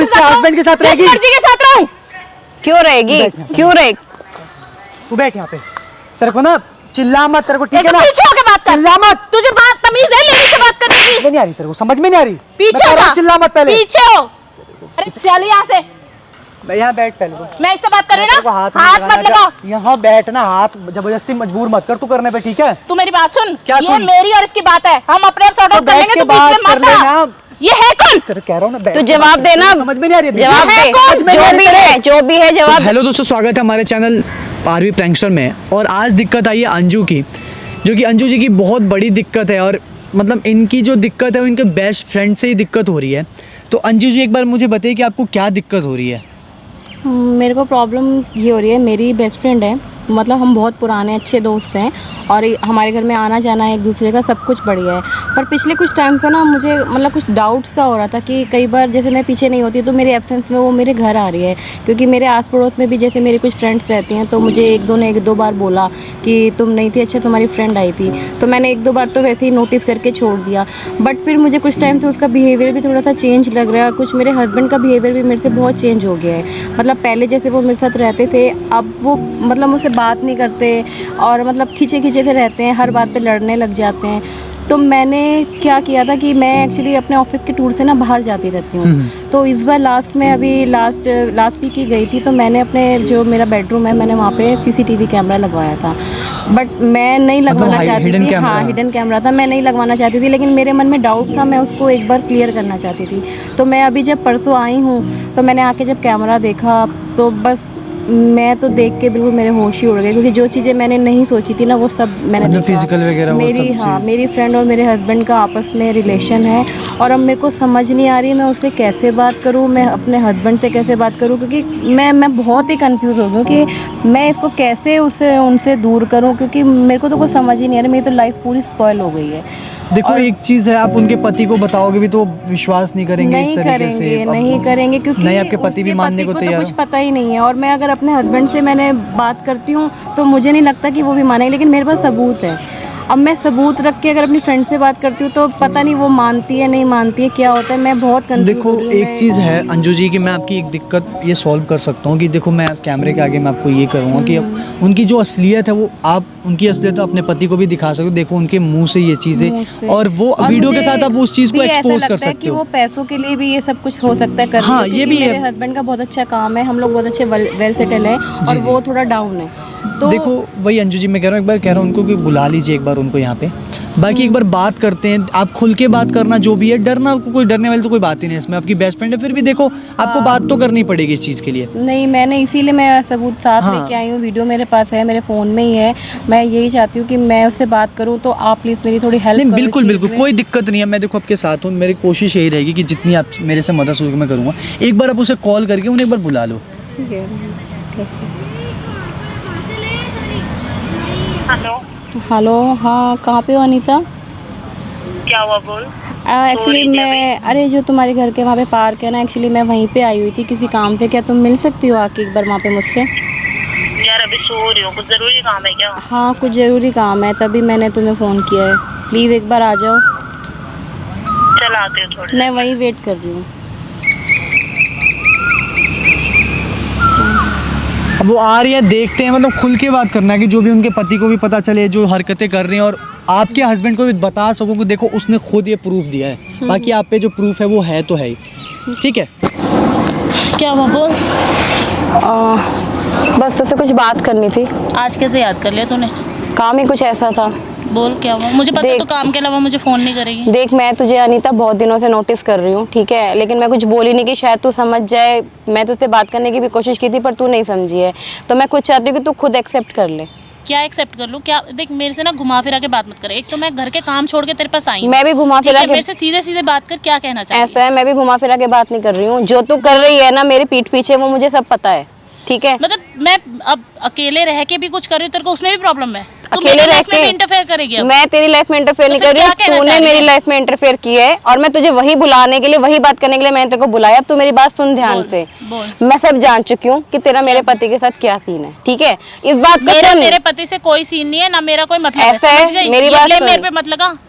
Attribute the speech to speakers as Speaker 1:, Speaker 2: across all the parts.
Speaker 1: इसके हस्बैंड के साथ रहेगी?
Speaker 2: मर्जी के साथ रहूं?
Speaker 3: क्यों रहेगी, क्यों रहेगी?
Speaker 1: तू बैठ यहाँ पे, तेरे को ना चिल्ला मत, तेरे को ठीक है ना?
Speaker 2: पीछे होके बात कर,
Speaker 1: चिल्ला मत।
Speaker 2: तुझे बात तमीज है लेडी से बात करने की?
Speaker 1: नहीं आ रही तेरे को, समझ में नहीं आ रही?
Speaker 2: पीछे हो जा,
Speaker 1: चिल्ला मत पहले,
Speaker 2: पीछे हो। अरे चल यहाँ से,
Speaker 1: मैं यहाँ बैठ पहले को।
Speaker 2: मैं इससे बात कर रही ना,
Speaker 1: हाथ
Speaker 2: मत लगा।
Speaker 1: यहाँ बैठना, हाथ जबरदस्ती मजबूर मत कर तू करने पे, ठीक है?
Speaker 2: तू मेरी बात सुन,
Speaker 1: क्या
Speaker 2: ये
Speaker 1: सुन?
Speaker 2: मेरी और इसकी बात है, हम अपने आप सॉर्ट आउट कर लेंगे, तो बीच में मत आ। ये है कौन?
Speaker 1: तेरे कह रहा हूँ ना,
Speaker 3: तू जवाब देना,
Speaker 1: समझ में नहीं आ रही?
Speaker 3: जवाब दे, जो भी है जवाब।
Speaker 1: हेलो दोस्तों, स्वागत है हमारे चैनल आरवी प्रैंकस्टर में। और आज दिक्कत आई है अंजू की, जो कि अंजू जी की बहुत बड़ी दिक्कत है। और मतलब इनकी जो दिक्कत है वो इनके बेस्ट फ्रेंड से ही दिक्कत हो रही है। तो अंजू जी एक बार मुझे बताइए कि आपको क्या दिक्कत हो रही है?
Speaker 4: मेरे को प्रॉब्लम ये हो रही है, मेरी बेस्ट फ्रेंड है, मतलब हम बहुत पुराने अच्छे दोस्त हैं और हमारे घर में आना जाना है एक दूसरे का, सब कुछ बढ़िया है। पर पिछले कुछ टाइम से ना मुझे मतलब कुछ डाउट सा हो रहा था कि कई बार जैसे मैं पीछे नहीं होती तो मेरे एब्सेंस में वो मेरे घर आ रही है। क्योंकि मेरे आस पड़ोस में भी जैसे मेरी कुछ फ्रेंड्स रहती हैं, तो मुझे एक दो बार बोला कि तुम नहीं थी, अच्छा तुम्हारी फ्रेंड आई थी। तो मैंने एक दो बार तो वैसे ही नोटिस करके छोड़ दिया। बट फिर मुझे कुछ टाइम से उसका बिहेवियर भी थोड़ा सा चेंज लग रहा है। कुछ मेरे हस्बैंड का बिहेवियर भी मेरे से बहुत चेंज हो गया है। मतलब पहले जैसे वो मेरे साथ रहते थे, अब वो मतलब मुझसे बात नहीं करते और मतलब खींचे खींचे से रहते हैं, हर बात पे लड़ने लग जाते हैं। तो मैंने क्या किया था कि मैं एक्चुअली अपने ऑफिस के टूर से ना बाहर जाती रहती हूँ। तो इस बार लास्ट में अभी लास्ट वीक ही गई थी, तो मैंने अपने जो मेरा बेडरूम है मैंने वहाँ पे सीसीटीवी कैमरा लगवाया था। बट मैं नहीं लगवाना चाहती थी, हाँ हिडन कैमरा था, मैं नहीं लगवाना चाहती थी। लेकिन मेरे मन में डाउट था, मैं उसको एक बार क्लियर करना चाहती थी। तो मैं अभी जब परसों आई हूँ तो मैंने आके जब कैमरा देखा तो बस मैं तो देख के बिल्कुल मेरे होश ही उड़ गए। क्योंकि जो चीज़ें मैंने नहीं सोची थी ना वो सब मैंने देखा।
Speaker 1: फिजिकल वगैरह
Speaker 4: मेरी मेरी फ्रेंड और मेरे हस्बैंड का आपस में रिलेशन है और अब मेरे को समझ नहीं आ रही मैं उससे कैसे बात करूं, मैं अपने हस्बैंड से कैसे बात करूं। क्योंकि मैं बहुत ही कंफ्यूज हो गई कि मैं इसको कैसे उनसे दूर करूं। क्योंकि मेरे को तो कुछ समझ ही नहीं आ रहा, मेरी तो लाइफ पूरी स्पॉइल हो गई है।
Speaker 1: देखो एक चीज़ है, आप उनके पति को बताओगे भी तो विश्वास नहीं करेंगे इस तरीके से।
Speaker 4: नहीं करेंगे क्योंकि
Speaker 1: नहीं, आपके पति भी मानने को तैयार,
Speaker 4: कुछ पता ही नहीं है। और मैं अगर अपने हस्बैंड से मैंने बात करती हूँ तो मुझे नहीं लगता कि वो भी मानेंगे। लेकिन मेरे पास सबूत है। अब मैं सबूत रख के अगर अपनी फ्रेंड से बात करती हूँ तो पता नहीं वो मानती है नहीं मानती है, क्या होता है, मैं बहुत कंफ्यूज।
Speaker 1: देखो एक चीज़ है अंजू जी कि मैं आपकी एक दिक्कत ये सॉल्व कर सकता हूँ कि देखो मैं कैमरे के आगे मैं आपको ये करूँगा कि उनकी जो असलियत है वो आप उनकी असलियत अपने पति को भी दिखा सकते हो। देखो उनके मुंह से ये चीज़ें और वो वीडियो के साथ आप उस चीज़ को एक्सपोज कर सकते हो।
Speaker 4: वो पैसों के लिए भी ये सब कुछ हो सकता है।
Speaker 1: हाँ ये भी है।
Speaker 4: मेरे हस्बैंड का बहुत अच्छा काम है, हम लोग बहुत अच्छे वेल सेटल है और वो थोड़ा डाउन है। तो
Speaker 1: देखो वही अंजू जी मैं कह रहा हूँ, एक बार कह रहा हूँ उनको कि बुला लीजिए एक बार उनको यहाँ पे, बाकी एक बार बात करते हैं। आप खुल के बात करना, जो भी है डरना, कोई डरने वाली तो कोई बात ही नहीं इसमें। आपकी बेस्ट फ्रेंड है, फिर भी देखो आपको बात तो करनी पड़ेगी इस चीज़ के लिए।
Speaker 4: नहीं मैंने इसीलिए मैं सबूत साथ लेके आई हूँ, वीडियो मेरे पास है, मेरे फ़ोन में ही है। मैं यही चाहती हूँ कि मैं उससे बात करूँ तो आप प्लीज़ मेरी थोड़ी हेल्प करो।
Speaker 1: बिल्कुल बिल्कुल कोई दिक्कत नहीं है, मैं देखो आपके साथ हूँ। मेरी कोशिश यही रहेगी कि जितनी आप मेरे से मदद होगी मैं करूँगा। एक बार आप उसे कॉल करके उन्हें एक बार बुला लो।
Speaker 4: ठीक है। हेलो हाँ कहाँ पे हो अनीता?
Speaker 5: क्या हुआ बोल?
Speaker 4: एक्चुअली मैं अरे जो तुम्हारे घर के वहाँ पे पार्क है ना, एक्चुअली मैं वहीं पे आई हुई थी किसी काम से। क्या तुम मिल सकती हो आके एक बार वहाँ पे मुझसे?
Speaker 5: यार अभी सो रही हूँ, कुछ जरूरी काम है क्या?
Speaker 4: हाँ कुछ ज़रूरी काम है, तभी मैंने तुम्हें फ़ोन किया है। प्लीज़ एक बार आ जाओ।
Speaker 5: चल आते हो थोड़ी।
Speaker 4: मैं वहीं वेट कर रही हूँ।
Speaker 1: अब वो आ रही है, देखते हैं। मतलब खुल के बात करना है कि जो भी उनके पति को भी पता चले जो हरकतें कर रही हैं, और आपके हस्बैंड को भी बता सको कि देखो उसने खुद ये प्रूफ दिया है। बाकी आप पे जो प्रूफ है वो है तो है ही, ठीक है?
Speaker 2: क्या हुआ बोल?
Speaker 3: बस तुझसे कुछ बात करनी थी।
Speaker 2: आज कैसे याद कर लिया तूने?
Speaker 3: काम ही कुछ ऐसा था।
Speaker 2: बोल क्या हुआ? मुझे पता है तो काम के अलावा मुझे फ़ोन नहीं करेगी।
Speaker 3: देख मैं तुझे अनीता बहुत दिनों से नोटिस कर रही हूँ, ठीक है, लेकिन मैं कुछ बोली नहीं कि शायद तू समझ जाए। मैं तुझसे बात करने की भी कोशिश की थी पर तू नहीं समझी है। तो मैं कुछ चाहती हूँ कि तू खुद एक्सेप्ट कर ले।
Speaker 2: क्या एक्सेप्ट कर लूँ? क्या देख मेरे से ना घुमा फिरा के बात मत कर। एक तो मैं घर के काम छोड़ के तेरे पास आई हूँ।
Speaker 3: मैं भी घुमा फिरा के,
Speaker 2: मेरे से सीधे सीधे बात कर, क्या कहना चाहती है?
Speaker 3: ऐसा है, मैं भी घुमा फिरा के बात नहीं कर रही हूँ। जो तू कर रही है ना मेरी पीठ पीछे वो मुझे सब पता है, ठीक है?
Speaker 2: मतलब मैं अब अकेले रह के भी कुछ कर रही हूँ, तेरे को उसमें भी प्रॉब्लम है?
Speaker 3: अकेले रह के
Speaker 2: इंटरफेयर करेगी?
Speaker 3: मैं तेरी लाइफ में इंटरफेयर नहीं कर रही हूँ, तूने मेरी लाइफ में इंटरफेयर किया है। और मैं तुझे वही बुलाने के लिए, वही बात करने के लिए मैंने तेरे को बुलाया। अब तू मेरी बात सुन ध्यान से। मैं सब जान चुकी हूँ कि तेरा मेरे पति के साथ क्या सीन है, ठीक है? इस बात को
Speaker 2: मेरे पति से कोई सीन नहीं है, ना मेरा कोई मतलब
Speaker 3: ऐसा है। मेरी बात
Speaker 2: मेरे पे मत लगा।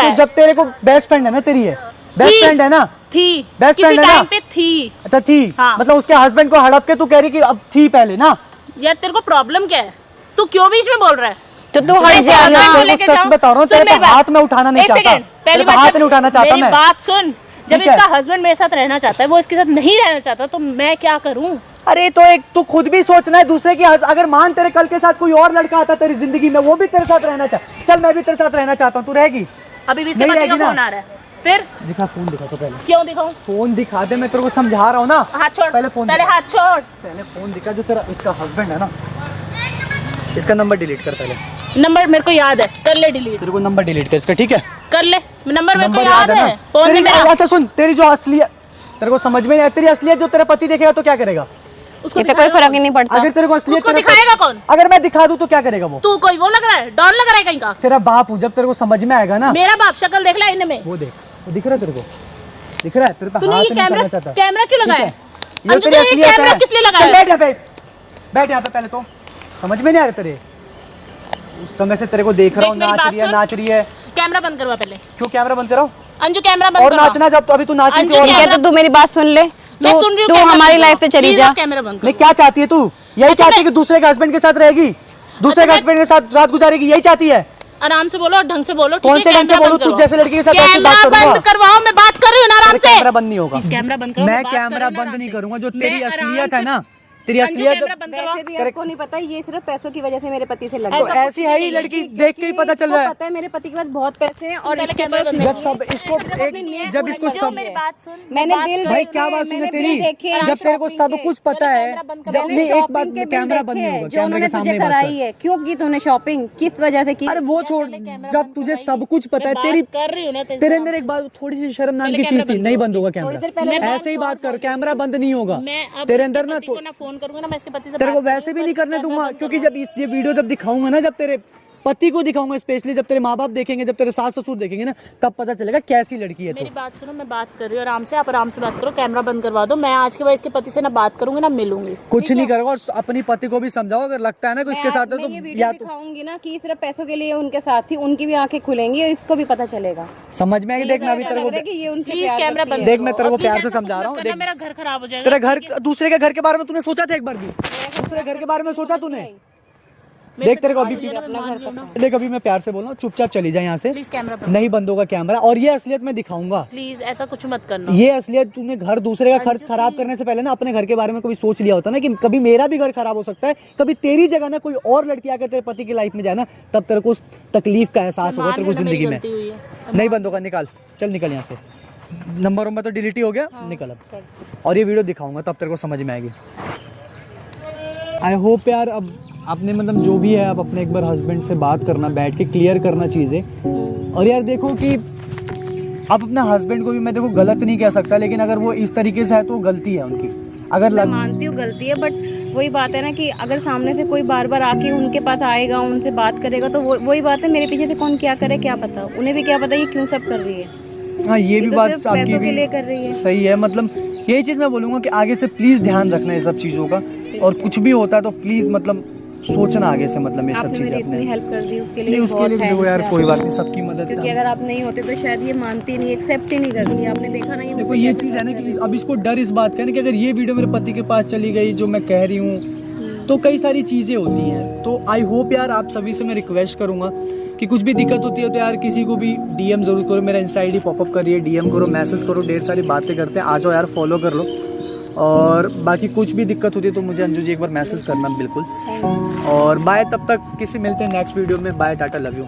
Speaker 2: रहा है?
Speaker 1: जब तेरे को बेस्ट फ्रेंड है ना तेरी है, बेस्ट
Speaker 2: थी।
Speaker 1: फ्रेंड है ना,
Speaker 2: थी
Speaker 1: बेस्ट
Speaker 2: किसी
Speaker 1: फ्रेंड है ना?
Speaker 2: टाइम पे थी।
Speaker 1: अच्छा थी,
Speaker 2: हाँ।
Speaker 1: मतलब उसके हस्बैंड को हड़प के तू कह रही कि अब थी पहले ना।
Speaker 2: यार तेरे को प्रॉब्लम क्या है? तू क्यों बीच में बोल रहा है?
Speaker 3: तो तू हट
Speaker 2: ऐसे
Speaker 3: जा
Speaker 2: husband
Speaker 3: ना।
Speaker 2: को
Speaker 1: मैं
Speaker 2: लेके
Speaker 1: सच
Speaker 2: जाओ।
Speaker 1: बता रहा हूँ,
Speaker 2: सुन
Speaker 1: तेरे
Speaker 2: मेरी
Speaker 1: पे
Speaker 2: बात।
Speaker 1: हाथ में उठाना नहीं
Speaker 2: एक
Speaker 1: चाहता,
Speaker 2: सेकंड, पहली
Speaker 1: तेरे पे
Speaker 2: बात
Speaker 1: हाथ
Speaker 2: जब-
Speaker 1: नहीं उठाना चाहता
Speaker 2: मेरी
Speaker 1: मैं।
Speaker 2: बात सुन। जब
Speaker 1: ठीक है?
Speaker 2: इसका हस्बैंड मेरे साथ रहना चाहता है, वो इसके साथ नहीं रहना चाहता, तो मैं क्या करूं?
Speaker 1: अरे तो एक तू खुद भी सोचना है दूसरे की अगर मान तेरे कल के साथ कोई और लड़का आता तेरी जिंदगी में, वो भी तेरे साथ रहना चाहे, चल मैं भी तेरे साथ रहना चाहता हूँ, तू रहेगी?
Speaker 2: अभी भी इसके
Speaker 1: नहीं
Speaker 2: पति का
Speaker 1: रहेगी ना?
Speaker 2: फोन आ रहा है, फिर
Speaker 1: दिखा फोन, दिखा तो पहले
Speaker 2: क्यों दिखाऊं?
Speaker 1: फोन दिखा दे, मैं तेरे को समझा रहा हूँ ना।
Speaker 2: हाथ छोड़,
Speaker 1: पहले फोन
Speaker 2: पहले
Speaker 1: दिखा।
Speaker 2: हाथ छोड़।
Speaker 1: पहले फोन दिखा, जो तेरा इसका हस्बैंड है ना, इसका नंबर डिलीट कर पहले।
Speaker 2: नंबर मेरे को याद है, कर ले डिलीट,
Speaker 1: तेरे को नंबर डिलीट कर इसका, ठीक है?
Speaker 2: कर ले, नंबर मेरे को
Speaker 1: नंबर
Speaker 2: याद है, फोन
Speaker 1: तेरी,
Speaker 2: दे मेरा।
Speaker 1: अच्छा सुन, तेरी जो असलियत तेरे को समझ में नहीं आया, तेरी असलियत जो तेरा पति देखेगा तो क्या करेगा?
Speaker 2: उसको
Speaker 3: ये तो कोई फर्क ही नहीं पड़ता।
Speaker 1: अगर तेरे को असलियत
Speaker 2: उसको
Speaker 1: तेरे
Speaker 2: दिखाएगा कौन?
Speaker 1: अगर मैं दिखा दूं तो क्या करेगा वो?
Speaker 2: तू कोई वो लग रहा है, डॉन लग रहा है कहीं का?
Speaker 1: तेरा बाप हूँ, जब तेरे को समझ में आएगा ना।
Speaker 2: मेरा बाप, शक्ल देख ले इनमें।
Speaker 1: वो देख, वो दिख रहा है तेरे को? दिख रहा है तेरे पे?
Speaker 2: तूने
Speaker 1: हाथ
Speaker 2: ये
Speaker 1: नहीं
Speaker 2: कैमरा
Speaker 1: करना चाहता।
Speaker 2: कैमरा क्यों लगाया?
Speaker 1: ये
Speaker 2: अंजू
Speaker 1: तेरी
Speaker 2: तूने ये
Speaker 1: असलियत
Speaker 2: कैमरा
Speaker 1: है।
Speaker 2: किस लिए
Speaker 1: चल
Speaker 2: लगाया?
Speaker 1: बैठ यहाँ पे, बैठ यहाँ पे पहले तो। समझ में नहीं आ रहा तेरे? उस समय से तेरे को देख रहा हूँ,
Speaker 2: देख मेरी
Speaker 1: नाच
Speaker 2: बात
Speaker 1: रही है,
Speaker 2: सुन।
Speaker 1: नाच रही है।
Speaker 2: कैमरा बंद करवा पहले।
Speaker 1: क्यों कैमरा बंद कराओ?
Speaker 2: अंजू कैमरा बंद
Speaker 1: और
Speaker 2: करवा।
Speaker 1: नाचना, जब तो अभी तू नाच रही थी
Speaker 2: अंजू
Speaker 1: और
Speaker 3: ठीक
Speaker 2: कैमरा-
Speaker 3: है, तो तू मेरी बात सुन ले,
Speaker 2: मैं सुन रही हूँ,
Speaker 3: तू
Speaker 2: कैमरा
Speaker 3: हमारी
Speaker 2: बंद
Speaker 3: लाइफ
Speaker 2: करो।
Speaker 3: से चली
Speaker 2: Please
Speaker 3: जा।
Speaker 2: आप कैमरा बंद
Speaker 1: नहीं,
Speaker 2: करो।
Speaker 1: क्या चाहती है तू? यही
Speaker 2: अच्छा,
Speaker 1: चाहती है
Speaker 2: मैं-
Speaker 1: कि दूसरे के हस्बैंड के साथ रहेगी, दूसरे के
Speaker 2: अच्छा,
Speaker 1: हस्बैंड के साथ रात गुजारेगी, यही चाहती है?
Speaker 2: आराम से बोलो और ढंग से बोलो।
Speaker 1: कौन
Speaker 2: ठीक
Speaker 1: से
Speaker 2: है?
Speaker 1: ढंग से
Speaker 2: कैमरा
Speaker 1: बोलूं?
Speaker 2: बंद
Speaker 1: तू
Speaker 2: करवाओ।
Speaker 1: जैसे लड़की के साथ ऐसे
Speaker 2: कैमरा
Speaker 1: बात करूंगा?
Speaker 2: बंद करवाओ, मैं बात कर रही हूँ ना आराम
Speaker 1: तेरा
Speaker 2: से।
Speaker 1: कैमरा बंद नहीं होगा।
Speaker 2: Please, कैमरा बंद करो,
Speaker 1: मैं
Speaker 2: बात कर रही
Speaker 1: कैमरा
Speaker 2: हूँ ना
Speaker 1: बंद
Speaker 2: आराम
Speaker 1: नहीं
Speaker 2: से।
Speaker 1: करूंगा, जो
Speaker 2: मैं
Speaker 1: तेरी
Speaker 2: आराम
Speaker 1: असलियत है
Speaker 2: से-
Speaker 1: ना, तेरी
Speaker 2: अंजू
Speaker 1: असलियत।
Speaker 2: कैमरा बंद करवाओ।
Speaker 4: वैसे भी आपको नहीं पता, ये सिर्फ पैसों की वजह से मेरे पति से लग
Speaker 1: तो
Speaker 4: गया।
Speaker 1: ऐसी है ही लड़की, देख के ही पता चल रहा है।
Speaker 4: पता है मेरे पति के पास बहुत पैसे हैं और
Speaker 2: पहले
Speaker 4: इसके
Speaker 2: कैमरा
Speaker 4: पास
Speaker 2: बंद
Speaker 1: जब
Speaker 2: करो।
Speaker 1: सब इसको जब इसको
Speaker 2: अंजू,
Speaker 1: सब
Speaker 2: मेरी बात सुन।
Speaker 4: मैंने
Speaker 2: बात
Speaker 4: बिल
Speaker 2: कर-
Speaker 1: भाई क्या बात सुने तेरी? जब तेरे को सब कुछ पता है,
Speaker 2: कैमरा बंद
Speaker 1: जब
Speaker 2: करो।
Speaker 1: नहीं एक बात, कैमरा बंद नहीं होगा,
Speaker 4: जो
Speaker 1: कैमरे
Speaker 4: उन्होंने
Speaker 1: के सामने
Speaker 4: तुझे
Speaker 1: ही बात
Speaker 4: कराई
Speaker 1: कर।
Speaker 4: है, क्यों की तूने शॉपिंग, किस वजह से की?
Speaker 1: अरे वो छोड़, जब तुझे सब कुछ पता है, तेरी
Speaker 2: कर रही हूँ ना
Speaker 1: तेरे अंदर एक बात, थोड़ी सी शर्म नाम की चीज थी, नहीं बंद होगा
Speaker 4: थोड़ी देर
Speaker 1: कैमरा।
Speaker 4: पहले
Speaker 1: ऐसे ही बात कर, कैमरा बंद नहीं होगा
Speaker 2: मैं अब
Speaker 1: तेरे
Speaker 2: इसके
Speaker 1: अंदर ना।
Speaker 2: पति को ना फोन करूंगा ना, मैं इसके पति से
Speaker 1: तेरे को
Speaker 2: बात
Speaker 1: वैसे भी नहीं
Speaker 2: करूंगा,
Speaker 1: करने
Speaker 2: कैमरा
Speaker 1: दूंगा,
Speaker 2: बंद
Speaker 1: क्योंकि
Speaker 2: करवाओ।
Speaker 1: जब ये वीडियो जब दिखाऊंगा ना, जब तेरे पति को दिखाऊंगा, स्पेशली जब तेरे माँ बाप देखेंगे, जब तेरे सास ससुर देखेंगे ना, तब पता चलेगा कैसी लड़की है तू।
Speaker 2: मेरी बात सुनो, मैं बात कर रही हूँ आराम से, आप आराम से बात करो, कैमरा बंद करवा दो। मैं आज के बाद इसके पति से ना बात करूंगी ना मिलूंगी।
Speaker 1: कुछ नहीं करोगा, और अपनी पति को भी समझाओ, अगर लगता है ना कि इसके साथ है
Speaker 4: मैं ये
Speaker 1: तो
Speaker 4: वीडियो
Speaker 1: या तो
Speaker 4: दिखाऊंगी ना कि सिर्फ पैसों के लिए उनके साथ थी, उनकी भी आंखें खुलेंगी और इसको भी पता चलेगा।
Speaker 1: समझ में आएगी। देख मैं अभी तेरे
Speaker 4: लग रहा है
Speaker 1: को,
Speaker 4: कि ये उनसे
Speaker 2: प्लीज
Speaker 4: प्यार
Speaker 2: कैमरा
Speaker 4: करती
Speaker 2: बंद
Speaker 4: है।
Speaker 1: देख मैं तेरे को
Speaker 2: और please
Speaker 1: प्यार से
Speaker 2: ऐसा
Speaker 1: समझा
Speaker 2: कुछ
Speaker 1: रहा हूँ।
Speaker 2: मत
Speaker 1: देख
Speaker 2: करना, मेरा घर खराब हो जाएगा।
Speaker 1: तेरे घर, दूसरे के घर के बारे में तूने सोचा था एक बार भी? दूसरे घर के बारे में सोचा तूने?
Speaker 2: मेरे
Speaker 1: देख
Speaker 2: से
Speaker 1: तेरे को अभी,
Speaker 2: बात हुई है ना, मैं मान रही हूँ ना।
Speaker 1: देख अभी मैं प्यार से बोल रहा हूँ, चुपचाप चली जा यहाँ से,
Speaker 2: प्लीज कैमरा बंद,
Speaker 1: नहीं बंद होगा कैमरा, और ये असलियत मैं दिखाऊंगा।
Speaker 2: प्लीज ऐसा कुछ मत करना।
Speaker 1: ये असलियत, तूने घर दूसरे का खर्च खराब करने से पहले ना अपने घर के बारे में कभी सोच लिया होता ना, कि कभी मेरा भी घर खराब हो सकता है, कभी तेरी जगह ना कोई और लड़की आकर तेरे पति की लाइफ में जाए ना, तब तेरे को उस तकलीफ का एहसास होगा तेरे को जिंदगी में। नहीं बंद होगा, निकाल, चल निकल यहाँ से। नंबर वंबर तो डिलीट ही हो गया, निकल अब। और ये वीडियो दिखाऊंगा तब तेरे को समझ में आएगी। आई होप यार, अब आपने मतलब जो भी है, आप अपने एक बार हस्बैंड से बात करना, बैठ के क्लियर करना चीज़ें। और यार देखो कि आप अपना हस्बैंड को भी, मैं देखो गलत नहीं कह सकता, लेकिन अगर वो इस तरीके से है तो गलती है उनकी। अगर
Speaker 4: मैं मानती हूँ गलती है, बट वही बात है ना कि अगर सामने से कोई बार बार आके उनके पास आएगा, उनसे बात करेगा, तो वही बात है, मेरे पीछे से कौन क्या करे क्या पता, उन्हें भी क्या पता ये क्यों सब कर रही है।
Speaker 1: हाँ, ये भी
Speaker 4: तो
Speaker 1: बात
Speaker 4: सिर्फ
Speaker 1: आपकी
Speaker 4: पैसों के लिए
Speaker 1: भी
Speaker 4: कर रही है।
Speaker 1: सही है। मतलब यही चीज़ मैं बोलूँगा कि आगे से प्लीज़ ध्यान रखना ये सब चीज़ों का, और कुछ भी होता है तो प्लीज़ मतलब सोचना आगे से, मतलब ये सब
Speaker 4: आपने
Speaker 1: चीज़ें
Speaker 4: मेरी
Speaker 1: अपने।
Speaker 4: इतनी हेल्प कर दी, उसके
Speaker 1: नहीं
Speaker 4: लिए
Speaker 1: उसके
Speaker 4: बहुत
Speaker 1: लिए देखो
Speaker 4: thanks
Speaker 1: यार,
Speaker 4: है
Speaker 1: कोई
Speaker 4: आपका।
Speaker 1: बात नहीं, सबकी मदद
Speaker 4: क्योंकि अगर आप नहीं होते तो शायद ये मानती नहीं, एक्सेप्ट ही नहीं करती। आपने देखा ना,
Speaker 1: देखो ये चीज़ है ना कि अब इसको डर इस बात का है ना कि अगर ये वीडियो मेरे पति के पास चली गई, जो मैं कह रही हूँ, तो कई सारी चीज़ें होती हैं। तो आई होप यार, आप सभी से मैं रिक्वेस्ट करूँगा कि कुछ भी दिक्कत होती है तो यार किसी को भी डीएम ज़रूर करो, मेरा इंस्टा ID पॉपअप करिए, डीएम करो, मैसेज करो, ढेर सारी बातें करते हैं, आ जाओ यार, फॉलो कर लो। और बाकी कुछ भी दिक्कत होती है तो मुझे अंजू जी एक बार मैसेज करना बिल्कुल। और बाय, तब तक किसी मिलते हैं नेक्स्ट वीडियो में। Bye, tata, love you.